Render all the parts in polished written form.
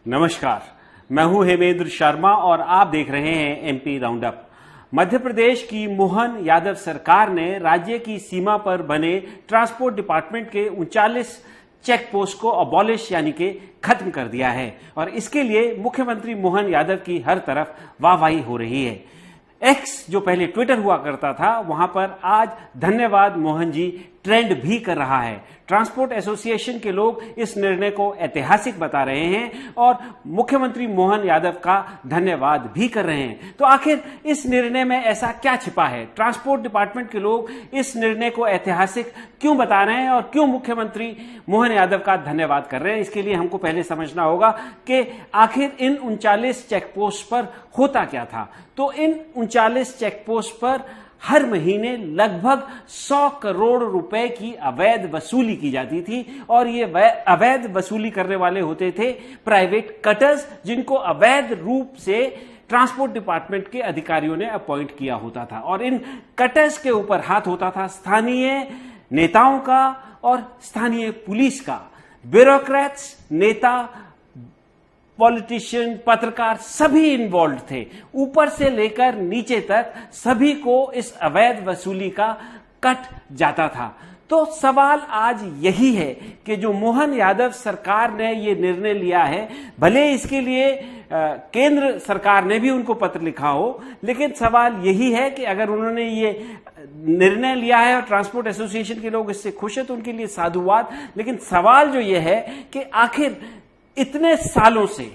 नमस्कार, मैं हूं हेमेंद्र शर्मा और आप देख रहे हैं MP round up. Madhya Pradesh की मोहन यादव सरकार ने राज्य की सीमा पर बने ट्रांसपोर्ट डिपार्टमेंट के 39 चेक पोस्ट को अबॉलिश यानी कि खत्म कर दिया है और इसके लिए मुख्यमंत्री मोहन यादव की हर तरफ वाहवाही हो रही है। एक्स जो पहले ट्विटर हुआ करता था, वहां पर आज धन्यवाद मोहन जी ट्रेंड भी कर रहा है। ट्रांसपोर्ट एसोसिएशन के लोग इस निर्णय को ऐतिहासिक बता रहे हैं और मुख्यमंत्री मोहन यादव का धन्यवाद भी कर रहे हैं। तो आखिर इस निर्णय में ऐसा क्या छिपा है? ट्रांसपोर्ट डिपार्टमेंट के लोग इस निर्णय को ऐतिहासिक क्यों बता रहे हैं और क्यों मुख्यमंत्री मोहन यादव का धन्यवाद कर रहे हैं? इसके लिए हमको पहले समझना होगा कि आखिर इन 39 चेक पोस्ट पर होता क्या था। तो इन 39 चेक पोस्ट पर हर महीने लगभग 100 करोड़ रुपए की अवैध वसूली की जाती थी और ये अवैध वसूली करने वाले होते थे प्राइवेट कटर्स, जिनको अवैध रूप से ट्रांसपोर्ट डिपार्टमेंट के अधिकारियों ने अपॉइंट किया होता था। और इन कटर्स के ऊपर हाथ होता था स्थानीय नेताओं का और स्थानीय पुलिस का। ब्यूरोक्रेट्स, नेता, पॉलिटिशियन, पत्रकार सभी इन्वॉल्व थे। ऊपर से लेकर नीचे तक सभी को इस अवैध वसूली का कट जाता था। तो सवाल आज यही है कि जो मोहन यादव सरकार ने ये निर्णय लिया है, भले इसके लिए केंद्र सरकार ने भी उनको पत्र लिखा हो, लेकिन सवाल यही है कि अगर उन्होंने ये निर्णय लिया है और ट्रांसपोर्ट एसोसिएशन के लोग इससे खुश है तो उनके लिए साधुवाद। लेकिन सवाल जो ये है कि आखिर इतने सालों से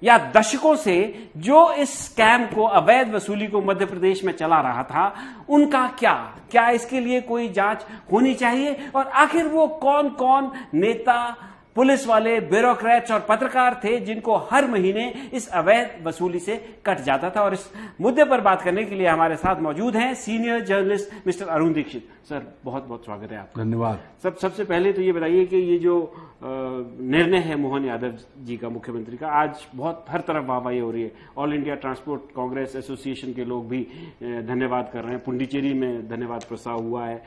या दशकों से जो इस स्कैम को, अवैध वसूली को मध्य प्रदेश में चला रहा था, उनका क्या इसके लिए कोई जांच होनी चाहिए? और आखिर वो कौन कौन नेता, पुलिस वाले, ब्यूरोक्रेट्स और पत्रकार थे जिनको हर महीने इस अवैध वसूली से कट जाता था? और इस मुद्दे पर बात करने के लिए हमारे साथ मौजूद हैं senior journalist mister Arun Dixit. Sir, बहुत बहुत स्वागत है आपका। धन्यवाद। सबसे पहले तो ये बताइए कि ये जो निर्णय है मोहन यादव जी का, मुख्यमंत्री का, आज बहुत हर तरफ वाहवाही हो रही है। All India transport Congress association के लोग भी धन्यवाद कर रहे हैं। पुंडीचेरी में धन्यवाद प्रस्ताव हुआ है,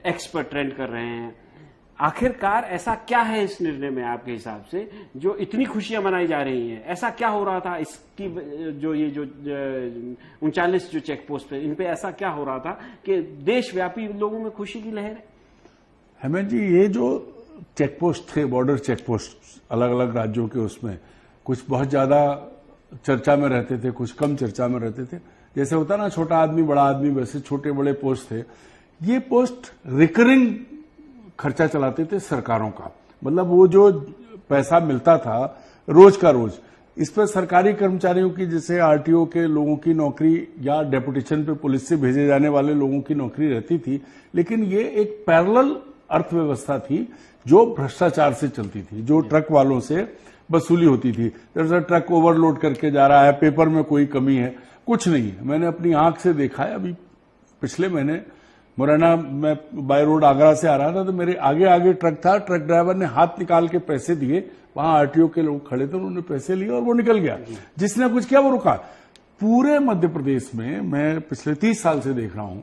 एक्स पर ट्रेंड कर रहे हैं। आखिरकार ऐसा क्या है इस निर्णय में आपके हिसाब से जो इतनी खुशियां मनाई जा रही हैं? ऐसा क्या हो रहा था इसकी जो 39 जो चेक पोस्ट पे, इन पे ऐसा क्या हो रहा था कि देशव्यापी लोगों में खुशी की लहर है? हेमंत जी, ये जो चेक पोस्ट थे, बॉर्डर चेक पोस्ट अलग अलग राज्यों के, उसमें कुछ बहुत ज्यादा चर्चा में रहते थे, कुछ कम चर्चा में रहते थे। जैसे होता ना छोटा आदमी बड़ा आदमी, वैसे छोटे बड़े पोस्ट थे। ये पोस्ट रिकरिंग खर्चा चलाते थे सरकारों का, मतलब वो जो पैसा मिलता था रोज का रोज, इस पर सरकारी कर्मचारियों की, जैसे आरटीओ के लोगों की नौकरी या डेपुटेशन पे पुलिस से भेजे जाने वाले लोगों की नौकरी रहती थी। लेकिन ये एक पैरेलल अर्थव्यवस्था थी जो भ्रष्टाचार से चलती थी, जो ट्रक वालों से वसूली होती थी। जैसे ट्रक ओवरलोड करके जा रहा है, पेपर में कोई कमी है, कुछ नहीं है। मैंने अपनी आंख से देखा है। अभी पिछले महीने मुरैना में बाय रोड आगरा से आ रहा था तो मेरे आगे आगे ट्रक था। ट्रक ड्राइवर ने हाथ निकाल के पैसे दिए, वहां आरटीओ के लोग खड़े थे, उन्होंने पैसे लिए और वो निकल गया। जिसने कुछ किया वो रुका। पूरे मध्य प्रदेश में मैं पिछले 30 साल से देख रहा हूं,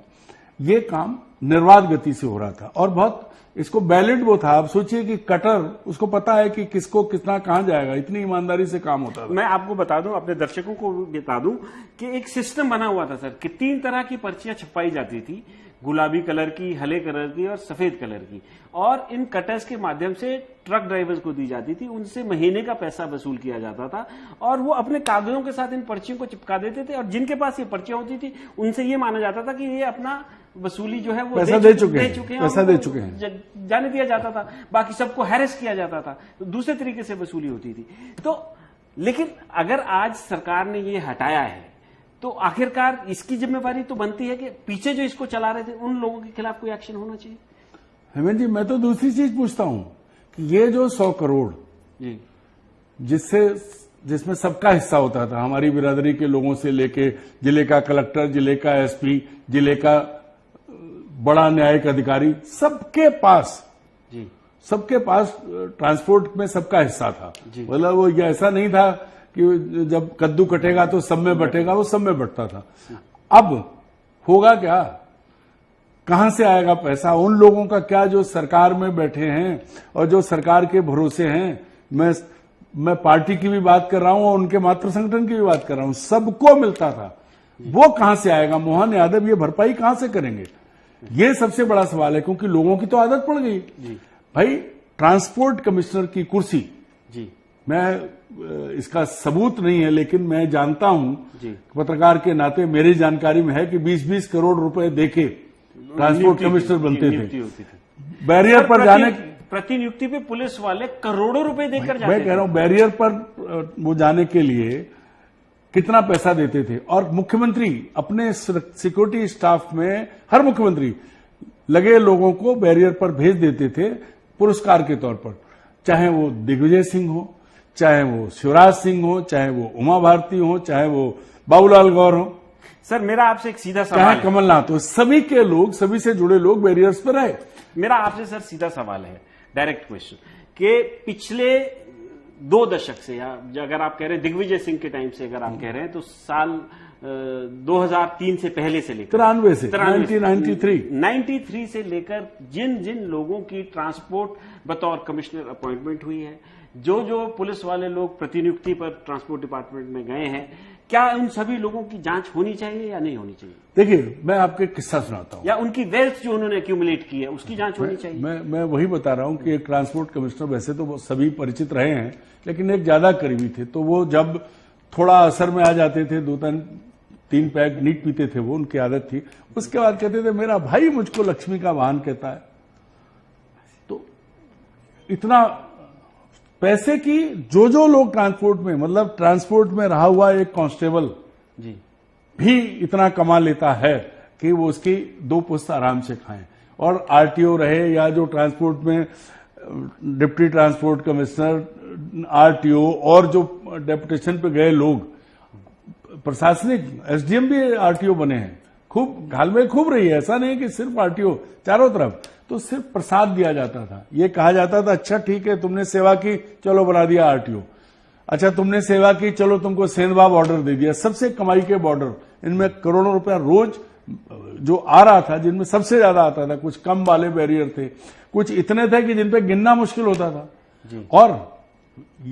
ये काम निर्बाध गति से हो रहा था और बहुत इसको बैलेंट वो था। आप सोचिए कि कटर, उसको पता है कि किसको कितना कहां जाएगा, इतनी ईमानदारी से काम होता था। मैं आपको बता दूं, अपने दर्शकों को बता दूं कि एक सिस्टम बना हुआ था सर कि 3 तरह की पर्चियां छपवाई जाती थी, गुलाबी कलर की, हरे कलर की और सफेद कलर की। और इन कटर्स के माध्यम से ट्रक ड्राइवर्स को दी जाती थी, उनसे महीने का पैसा वसूल किया जाता था और वो अपने कागजों के साथ इन पर्चियों को चिपका देते थे। और जिनके पास ये पर्चियां होती थी उनसे ये माना जाता था कि ये अपना वसूली जो है वो पैसा दे चुके हैं, जाने दिया जाता था। बाकी सबको हैरेस किया जाता था, तो दूसरे तरीके से वसूली होती थी। तो लेकिन अगर आज सरकार ने ये हटाया है तो आखिरकार इसकी जिम्मेवारी तो बनती है कि पीछे जो इसको चला रहे थे उन लोगों के खिलाफ कोई एक्शन होना चाहिए। हेमंत जी, मैं तो दूसरी चीज पूछता हूं कि ये जो 100 करोड़ जी, जिसमें सबका हिस्सा होता था, हमारी बिरादरी के लोगों से लेके जिले का कलेक्टर, जिले का एसपी, जिले का बड़ा न्यायिक अधिकारी, सबके पास ट्रांसपोर्ट में सबका हिस्सा था। मतलब वो ये ऐसा नहीं था कि जब कद्दू कटेगा तो सब में बटेगा, वो सब में बटता था। अब होगा क्या? कहां से आएगा पैसा? उन लोगों का क्या जो सरकार में बैठे हैं और जो सरकार के भरोसे हैं। मैं मैं पार्टी की भी बात कर रहा हूं और उनके मातृ संगठन की भी बात कर रहा हूं, सबको मिलता था। वो कहां से आएगा? मोहन यादव ये भरपाई कहां से करेंगे? ये सबसे बड़ा सवाल है, क्योंकि लोगों की तो आदत पड़ गई। भाई, ट्रांसपोर्ट कमिश्नर की कुर्सी, जी, मैं इसका सबूत नहीं है लेकिन मैं जानता हूं, पत्रकार के नाते मेरी जानकारी में है कि 20-20 करोड़ रुपए देके ट्रांसपोर्ट कमिश्नर बनते थे। बैरियर पर जाने, प्रतिनियुक्ति पे पुलिस वाले करोड़ों रुपए देकर जाते थे। मैं कह रहा हूं, बैरियर पर वो जाने के लिए कितना पैसा देते थे। और मुख्यमंत्री अपने सिक्योरिटी स्टाफ में, हर मुख्यमंत्री लगे लोगों को बैरियर पर भेज देते थे पुरस्कार के तौर पर, चाहे वो दिग्विजय सिंह हो, चाहे वो शिवराज सिंह हो, चाहे वो उमा भारती हो, चाहे वो बाबूलाल गौर हो। सर, मेरा आपसे एक सीधा सवाल चाहे है। कमलनाथ हो, सभी के लोग, सभी से जुड़े लोग बैरियर्स पर रहे। मेरा आपसे सर सीधा सवाल है, डायरेक्ट क्वेश्चन, कि पिछले 2 दशक से, या अगर आप कह रहे हैं दिग्विजय सिंह के टाइम से अगर आप कह रहे हैं, तो साल 2003 से पहले से लेकर 93 से 93 से लेकर जिन जिन लोगों की ट्रांसपोर्ट बतौर कमिश्नर अपॉइंटमेंट हुई है, जो पुलिस वाले लोग प्रतिनियुक्ति पर ट्रांसपोर्ट डिपार्टमेंट में गए हैं, क्या उन सभी लोगों की जांच होनी चाहिए या नहीं होनी चाहिए? देखिए, मैं आपको एक किस्सा सुनाता हूं। या उनकी वेल्थ जो उन्होंने एक्यूमुलेट की है उसकी जांच होनी चाहिए? मैं वही बता रहा हूं कि एक ट्रांसपोर्ट कमिश्नर, वैसे तो वो सभी परिचित रहे हैं, लेकिन एक ज्यादा करीबी थे, तो वो जब थोड़ा असर में आ जाते थे, 2-3 पैक नीट पीते थे, वो उनकी आदत थी। उसके बाद कहते थे, मेरा भाई मुझको लक्ष्मी का वाहन कहता है। तो इतना पैसे की जो लोग ट्रांसपोर्ट में, मतलब ट्रांसपोर्ट में रहा हुआ एक कांस्टेबल जी भी इतना कमा लेता है कि वो उसकी 2 पुस्त आराम से खाएं। और आरटीओ रहे या जो ट्रांसपोर्ट में डिप्टी ट्रांसपोर्ट कमिश्नर, आरटीओ और जो डेपुटेशन पे गए लोग, प्रशासनिक एसडीएम भी आरटीओ बने हैं, खूब घालमेल खूब रही है। ऐसा नहीं कि सिर्फ आरटीओ, चारों तरफ। तो सिर्फ प्रसाद दिया जाता था, ये कहा जाता था, अच्छा ठीक है तुमने सेवा की, चलो बना दिया आरटीओ। अच्छा तुमने सेवा की, चलो तुमको सेंधवा बॉर्डर दे दिया। सबसे कमाई के बॉर्डर, इनमें करोड़ों रुपया रोज जो आ रहा था, जिनमें सबसे ज्यादा आता था। कुछ कम वाले बैरियर थे, कुछ इतने थे कि जिन पे गिनना मुश्किल होता था जी। और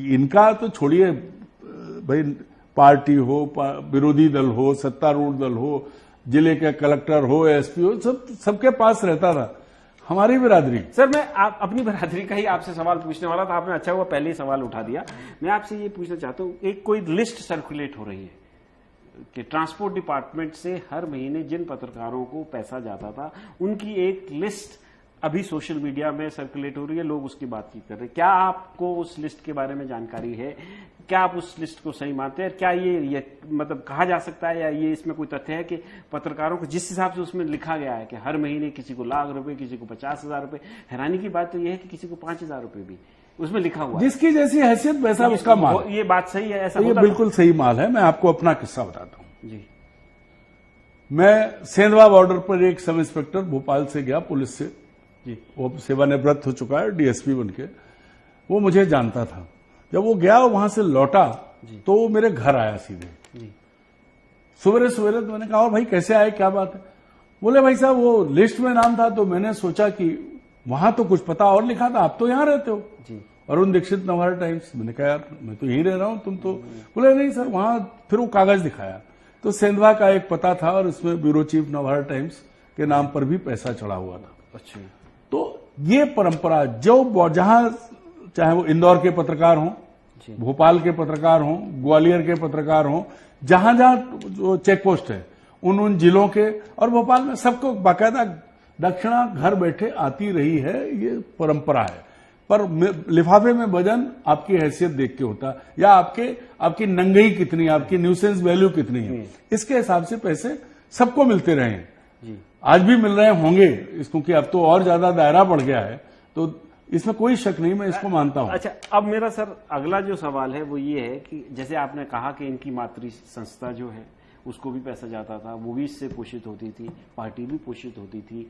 इनका तो छोड़िए भाई, पार्टी हो, विरोधी दल हो, सत्तारूढ़ दल हो, जिले के कलेक्टर हो, एसपी हो, सबके पास रहता था। हमारी बिरादरी, सर मैं अपनी बिरादरी का ही आपसे सवाल पूछने वाला था, आपने अच्छा हुआ पहले ही सवाल उठा दिया। मैं आपसे ये पूछना चाहता हूँ, एक कोई लिस्ट सर्कुलेट हो रही है कि ट्रांसपोर्ट डिपार्टमेंट से हर महीने जिन पत्रकारों को पैसा जाता था उनकी एक लिस्ट अभी सोशल मीडिया में सर्कुलेट हो रही है, लोग उसकी बातचीत कर रहे हैं। क्या आपको उस लिस्ट के बारे में जानकारी है? क्या आप उस लिस्ट को सही मानते हैं? क्या ये मतलब कहा जा सकता है, या ये इसमें कोई तथ्य है कि पत्रकारों को जिस हिसाब से उसमें लिखा गया है कि हर महीने किसी को लाख रुपए, किसी को 50,000 रुपए, हैरानी की बात तो यह है कि किसी को 5,000 रुपए भी उसमें लिखा हुआ है। जिसकी जैसी हैसियत वैसा उसका माल। ये बात सही है? ऐसा ये बिल्कुल सही माल है। मैं आपको अपना किस्सा बताता हूं जी। मैं सेंधवा बॉर्डर पर एक सब इंस्पेक्टर भोपाल से गया, पुलिस से जी, वो सेवानिवृत्त हो चुका है डीएसपी बनके, वो मुझे जानता था। जब वो गया वहां से लौटा तो वो मेरे घर आया सीधे सवेरे सवेरे। तो मैंने कहा, और भाई कैसे आए, क्या बात है? बोले भाई साहब वो लिस्ट में नाम था तो मैंने सोचा कि वहां तो कुछ पता और लिखा था, आप तो यहां रहते हो जी, अरुण दीक्षित नवभारत टाइम्स। मैंने कहा यार मैं तो यहीं रह रहा हूं, तुम तो। बोले नहीं सर वहां, फिर वो कागज दिखाया तो सेंधवा का एक पता था और उसमें ब्यूरो चीफ नवभारत टाइम्स के नाम पर भी पैसा चढ़ा हुआ था। अच्छा। तो ये परंपरा जो जहां, चाहे वो इंदौर के पत्रकार हों, भोपाल के पत्रकार हों, ग्वालियर के पत्रकार हों, जहां जहां जो चेक पोस्ट है उन जिलों के, और भोपाल में सबको बाकायदा दक्षिणा घर बैठे आती रही है, ये परंपरा है। पर लिफाफे में वजन आपकी हैसियत देख के होता, या आपकी नंगई कितनी, आपकी न्यूसेंस वैल्यू कितनी है, इसके हिसाब से पैसे सबको मिलते रहे हैं। आज भी मिल रहे होंगे, क्योंकि अब तो और ज्यादा दायरा बढ़ गया है, तो इसमें कोई शक नहीं, मैं इसको मानता हूं। अच्छा, अब मेरा सर अगला जो सवाल है वो ये है कि जैसे आपने कहा कि इनकी मातृ संस्था जो है उसको भी पैसा जाता था, वो भी इससे पोषित होती थी, पार्टी भी पोषित होती थी,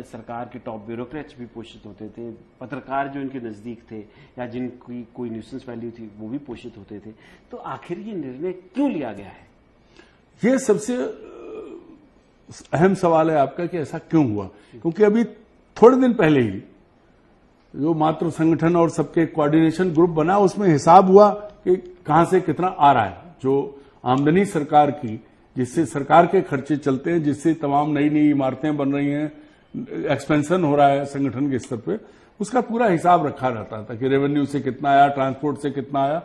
सरकार के टॉप ब्यूरोक्रेट्स भी पोषित होते थे, पत्रकार जो इनके नजदीक थे या जिनकी कोई न्यूसेंस वैल्यू थी वो भी पोषित होते थे। तो आखिर ये निर्णय क्यों लिया गया है? ये सबसे अहम सवाल है आपका कि ऐसा क्यों हुआ। क्योंकि अभी थोड़े दिन पहले ही जो मातृ संगठन और सबके कोऑर्डिनेशन ग्रुप बना, उसमें हिसाब हुआ कि कहां से कितना आ रहा है। जो आमदनी सरकार की, जिससे सरकार के खर्चे चलते हैं, जिससे तमाम नई नई इमारतें बन रही हैं, एक्सपेंशन हो रहा है संगठन के स्तर पे, उसका पूरा हिसाब रखा रहता था कि रेवेन्यू से कितना आया, ट्रांसपोर्ट से कितना आया,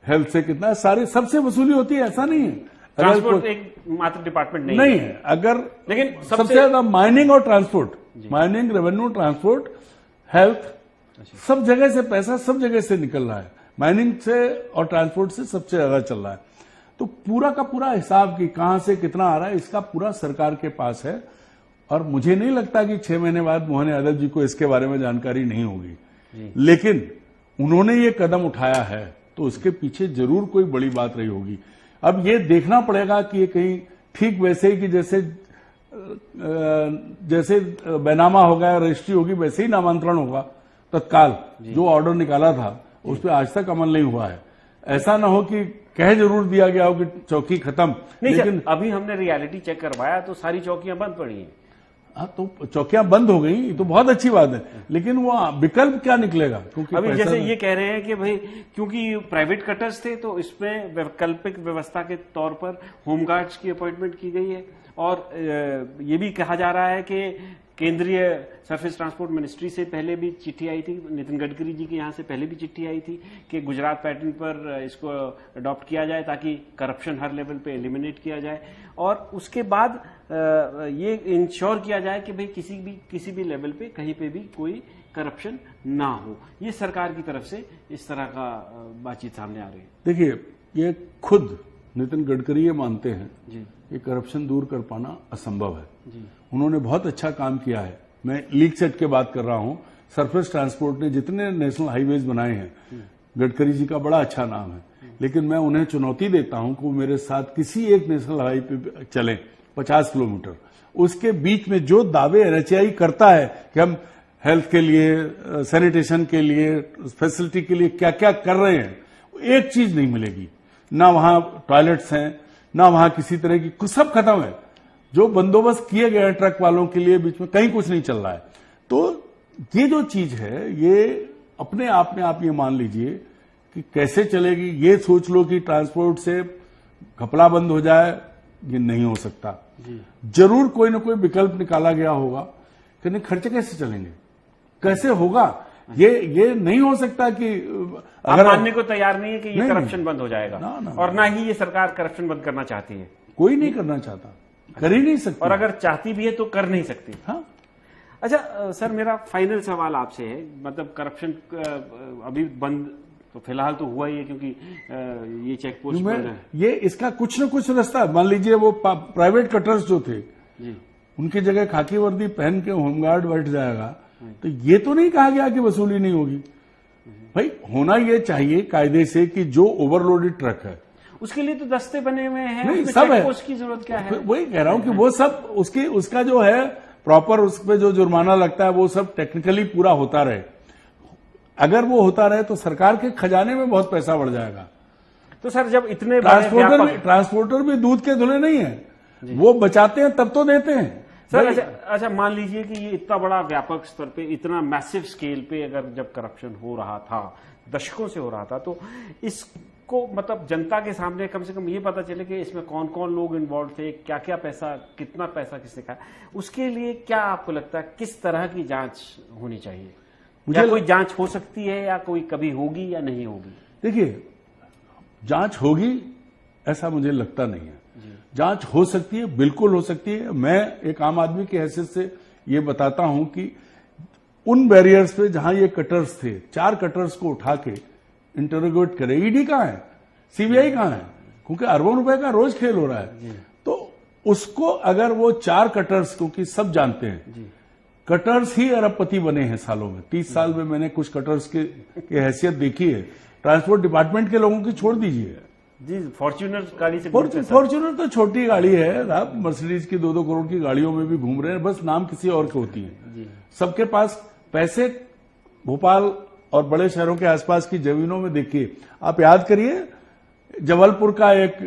हेल्थ से कितना, सारे सबसे वसूली होती है, ऐसा नहीं है। ट्रांसपोर्ट एक मात्र डिपार्टमेंट नहीं है। अगर लेकिन सबसे ज्यादा माइनिंग और transport, mining, revenue, transport, health, सब जगह से पैसा सब जगह से निकल रहा है। माइनिंग से और ट्रांसपोर्ट से सबसे ज्यादा चल रहा है। तो पूरा का पूरा हिसाब कि कहां से कितना आ रहा है, इसका पूरा सरकार के पास है। और मुझे नहीं लगता कि 6 महीने बाद मोहन यादव जी को इसके बारे में जानकारी नहीं होगी, लेकिन उन्होंने ये कदम उठाया है तो उसके पीछे जरूर कोई बड़ी बात रही होगी। अब ये देखना पड़ेगा कि ये कहीं ठीक वैसे ही कि जैसे बैनामा होगा, रजिस्ट्री होगी, वैसे ही नामांतरण होगा तत्काल। जो ऑर्डर निकाला था उस पर आज तक अमल नहीं हुआ है। ऐसा ना हो कि कह जरूर दिया गया हो कि चौकी खत्म, लेकिन अभी हमने रियलिटी चेक करवाया तो सारी चौकियां बंद पड़ी हैं। हाँ, तो चौकियां बंद हो गई तो बहुत अच्छी बात है, लेकिन वो विकल्प क्या निकलेगा? क्योंकि अभी जैसे ये कह रहे हैं कि भाई क्योंकि प्राइवेट कटर्स थे तो इसमें वैकल्पिक व्यवस्था के तौर पर होमगार्ड्स की अपॉइंटमेंट की गई है। और ये भी कहा जा रहा है कि केंद्रीय सरफेस ट्रांसपोर्ट मिनिस्ट्री से पहले भी चिट्ठी आई थी, नितिन गडकरी जी के यहाँ से पहले भी चिट्ठी आई थी कि गुजरात पैटर्न पर इसको अडॉप्ट किया जाए ताकि करप्शन हर लेवल पे एलिमिनेट किया जाए। और उसके बाद ये इंश्योर किया जाए कि भाई किसी भी लेवल पे कहीं पे भी कोई करप्शन ना हो। ये सरकार की तरफ से इस तरह का बातचीत सामने आ रही है। देखिए, ये खुद नितिन गडकरी ये मानते हैं कि करप्शन दूर कर पाना असंभव है। उन्होंने बहुत अच्छा काम किया है। मैं लीक सेट की बात कर रहा हूं। सरफेस ट्रांसपोर्ट ने जितने नेशनल हाईवेज बनाए हैं, गडकरी जी का बड़ा अच्छा नाम है, लेकिन मैं उन्हें चुनौती देता हूं कि वो मेरे साथ किसी एक नेशनल हाईवे पे चलें 50 किलोमीटर, उसके बीच में जो दावे एनएचएआई करता है कि हम हेल्थ के लिए, सैनिटेशन के लिए, फैसिलिटी के लिए क्या क्या कर रहे हैं, एक चीज नहीं मिलेगी। ना वहां टॉयलेट्स हैं, ना वहां किसी तरह की, सब खत्म है। जो बंदोबस्त किए गए हैं ट्रक वालों के लिए बीच में, कहीं कुछ नहीं चल रहा है। तो ये जो चीज है, ये अपने आप में आप ये मान लीजिए कि कैसे चलेगी। ये सोच लो कि ट्रांसपोर्ट से घपला बंद हो जाए, ये नहीं हो सकता। जरूर कोई ना कोई विकल्प निकाला गया होगा कि नहीं, खर्चे कैसे चलेंगे, कैसे होगा। ये नहीं हो सकता कि अगर मानने को तैयार नहीं है कि ये करप्शन बंद हो जाएगा। और ना ही ये सरकार करप्शन बंद करना चाहती है। कोई नहीं करना चाहता, कर ही नहीं सकती, और अगर चाहती भी है तो कर नहीं सकती। हाँ। अच्छा सर, मेरा फाइनल सवाल आपसे है, मतलब करप्शन अभी बंद तो फिलहाल तो हुआ ही है क्योंकि ये चेक पोस्ट बंद है। ये इसका कुछ न कुछ रास्ता, मान लीजिए वो प्राइवेट कटर्स जो थे उनकी जगह खाकी वर्दी पहन के होमगार्ड बैठ जाएगा, तो ये तो नहीं कहा गया कि वसूली नहीं होगी। भाई होना ये चाहिए कायदे से कि जो ओवरलोडेड ट्रक है उसके लिए तो दस्ते बने हुए हैं, नहीं सब है, की जरूरत क्या है? वही कह रहा हूं कि वो सब उसका जो है प्रॉपर, उस पर जो जुर्माना लगता है वो सब टेक्निकली पूरा होता रहे। अगर वो होता रहे तो सरकार के खजाने में बहुत पैसा बढ़ जाएगा। तो सर जब इतने ट्रांसपोर्टर भी दूध के धुले नहीं है, वो बचाते हैं तब तो देते हैं सर। अच्छा मान लीजिए कि ये इतना बड़ा व्यापक स्तर पे, इतना मैसिव स्केल पे अगर जब करप्शन हो रहा था, दशकों से हो रहा था, तो इसको मतलब जनता के सामने कम से कम ये पता चले कि इसमें कौन कौन लोग इन्वॉल्व थे, क्या क्या पैसा, कितना पैसा किसने खाया, उसके लिए क्या आपको लगता है किस तरह की जांच होनी चाहिए? या कोई जांच हो सकती है, या कोई कभी होगी या नहीं होगी? देखिए, जांच होगी ऐसा मुझे लगता नहीं है। जांच हो सकती है, बिल्कुल हो सकती है। मैं एक आम आदमी की हैसियत से ये बताता हूं कि उन बैरियर्स पे जहां ये कटर्स थे, 4 कटर्स को उठा के इंटरोगेट करे। ईडी कहां है, सीबीआई कहां है, क्योंकि अरबों रुपए का रोज खेल हो रहा है। तो उसको अगर वो 4 कटर्स, क्योंकि सब जानते हैं कटर्स ही अरबपति बने हैं सालों में। 30 साल में मैंने कुछ कटर्स की हैसियत देखी है। ट्रांसपोर्ट डिपार्टमेंट के लोगों की छोड़ दीजिए जी, फॉर्च्यूनर गाड़ी से, फॉर्च्यूनर तो छोटी गाड़ी है, आप मर्सिडीज की 2-2 करोड़ की गाड़ियों में भी घूम रहे हैं, बस नाम किसी और की होती है। सबके पास पैसे। भोपाल और बड़े शहरों के आसपास की जमीनों में देखिए, आप याद करिए जबलपुर का एक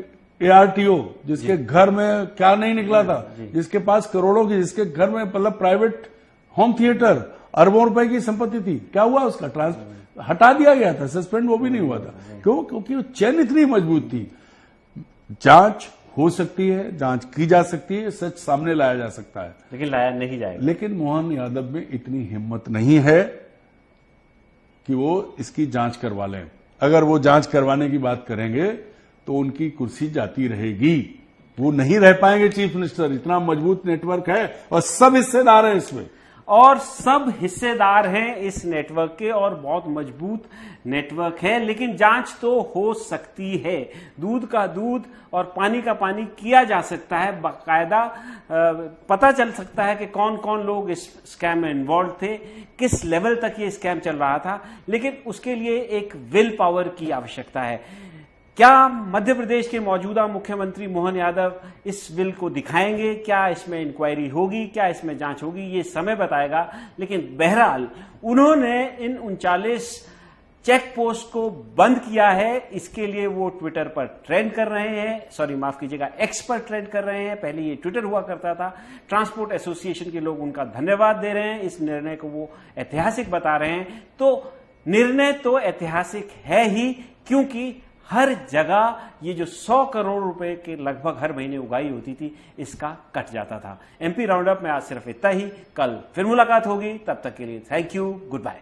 एआरटीओ जिसके घर में क्या नहीं निकला था, जिसके पास करोड़ों की, जिसके घर में मतलब प्राइवेट होम थिएटर, अरबों रुपए की संपत्ति थी, क्या हुआ उसका? ट्रांसफर हटा दिया गया था, सस्पेंड वो भी नहीं हुआ था। क्यों? क्योंकि वो चेन इतनी मजबूत थी। जांच हो सकती है, जांच की जा सकती है, सच सामने लाया जा सकता है, लेकिन लाया नहीं जाएगा। लेकिन मोहन यादव में इतनी हिम्मत नहीं है कि वो इसकी जांच करवा लें। अगर वो जांच करवाने की बात करेंगे तो उनकी कुर्सी जाती रहेगी, वो नहीं रह पाएंगे चीफ मिनिस्टर। इतना मजबूत नेटवर्क है और सब हिस्सेदार हैं इसमें, और सब हिस्सेदार हैं इस नेटवर्क के, और बहुत मजबूत नेटवर्क है। लेकिन जांच तो हो सकती है, दूध का दूध और पानी का पानी किया जा सकता है, बाकायदा पता चल सकता है कि कौन कौन लोग इस स्कैम में इन्वॉल्व थे, किस लेवल तक ये स्कैम चल रहा था। लेकिन उसके लिए एक विल पावर की आवश्यकता है। क्या मध्य प्रदेश के मौजूदा मुख्यमंत्री मोहन यादव इस विल को दिखाएंगे? क्या इसमें इंक्वायरी होगी? क्या इसमें जांच होगी? ये समय बताएगा। लेकिन बहरहाल उन्होंने इन 39 चेक पोस्ट को बंद किया है। इसके लिए वो ट्विटर पर ट्रेंड कर रहे हैं, सॉरी माफ कीजिएगा, एक्स पर ट्रेंड कर रहे हैं। पहले ये ट्विटर हुआ करता था। ट्रांसपोर्ट एसोसिएशन के लोग उनका धन्यवाद दे रहे हैं, इस निर्णय को वो ऐतिहासिक बता रहे हैं। तो निर्णय तो ऐतिहासिक है ही, क्योंकि हर जगह ये जो 100 करोड़ रुपए के लगभग हर महीने उगाई होती थी, इसका कट जाता था। एमपी राउंड अप में आज सिर्फ इतना ही। कल फिर मुलाकात होगी, तब तक के लिए थैंक यू, गुड बाय।